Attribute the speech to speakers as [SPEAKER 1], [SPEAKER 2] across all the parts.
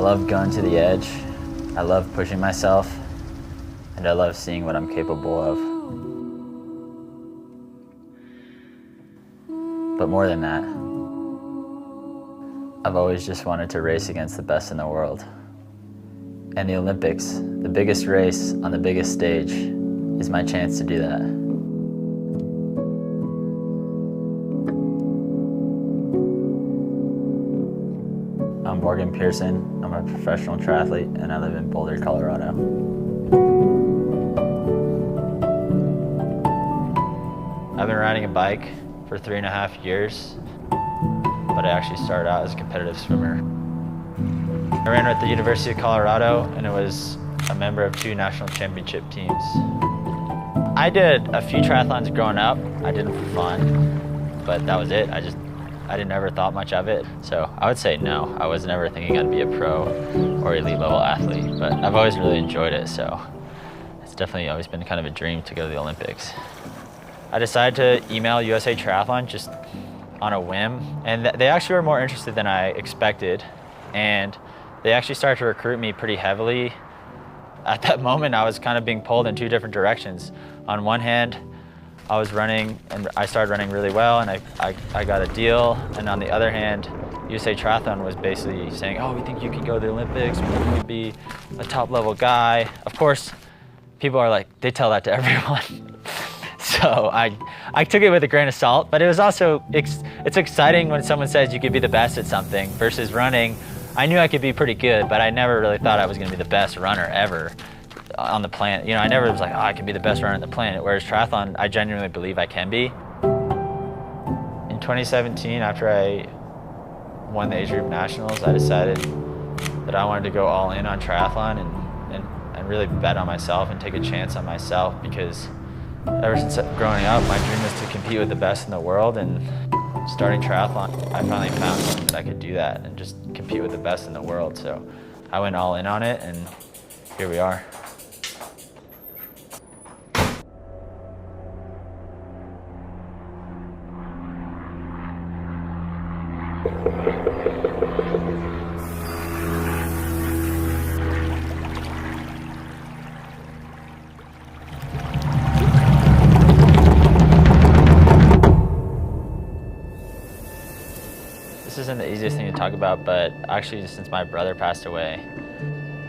[SPEAKER 1] love going to the edge. I love pushing myself, and I love seeing what I'm capable of. But more than that, I've always just wanted to race against the best in the world. And the Olympics, the biggest race on the biggest stage, is my chance to do that. I'm Morgan Pierson. I'm a professional triathlete and I live in Boulder, Colorado. I've been riding a bike for 3.5 years, but I actually started out as a competitive swimmer. I ran at the University of Colorado and I was a member of 2 national championship teams. I did a few triathlons growing up. I did them for fun, but that was it. I didn't ever thought much of it. So I would say no. I was never thinking I'd be a pro or elite level athlete, but I've always really enjoyed it. So it's definitely always been kind of a dream to go to the Olympics. I decided to email USA Triathlon just on a whim, and they actually were more interested than I expected, and they actually started to recruit me pretty heavily. At that moment, I was kind of being pulled in 2 different directions. On one hand, I was running, and I started running really well, and I got a deal, and on the other hand, USA Triathlon was basically saying, oh, we think you can go to the Olympics, we think you could be a top-level guy. Of course, people are like, they tell that to everyone. So I took it with a grain of salt, but it was also, it's exciting when someone says you could be the best at something versus running. I knew I could be pretty good, but I never really thought I was gonna be the best runner ever on the planet. You know, I never was like, oh, I could be the best runner on the planet, whereas triathlon, I genuinely believe I can be. In 2017, after I won the age group nationals, I decided that I wanted to go all in on triathlon and really bet on myself and take a chance on myself, because ever since growing up, my dream was to compete with the best in the world, and starting triathlon, I finally found something that I could do that and just compete with the best in the world. So I went all in on it, and here we are. This isn't the easiest thing to talk about, but actually since my brother passed away,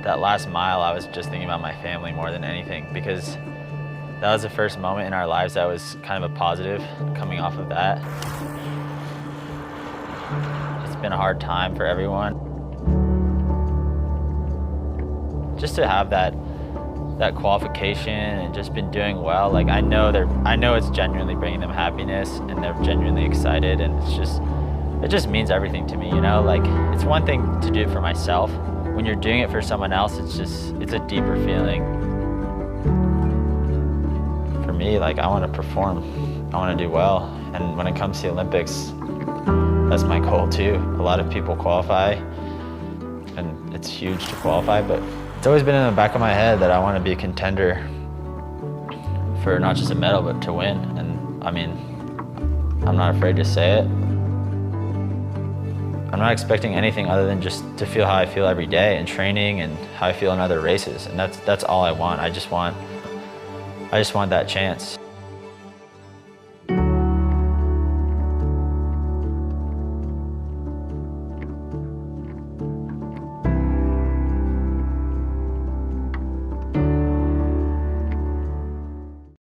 [SPEAKER 1] that last mile I was just thinking about my family more than anything, because that was the first moment in our lives that was kind of a positive coming off of that. It's been a hard time for everyone. Just to have that qualification and just been doing well, like I know it's genuinely bringing them happiness and they're genuinely excited, and it just means everything to me, you know? Like, it's one thing to do it for myself. When you're doing it for someone else, it's a deeper feeling. For me, like, I want to perform. I want to do well. And when it comes to the Olympics, that's my goal too. A lot of people qualify, and it's huge to qualify, but it's always been in the back of my head that I want to be a contender for not just a medal, but to win. And I mean, I'm not afraid to say it. I'm not expecting anything other than just to feel how I feel every day in training and how I feel in other races, and that's all I want. I just want that chance.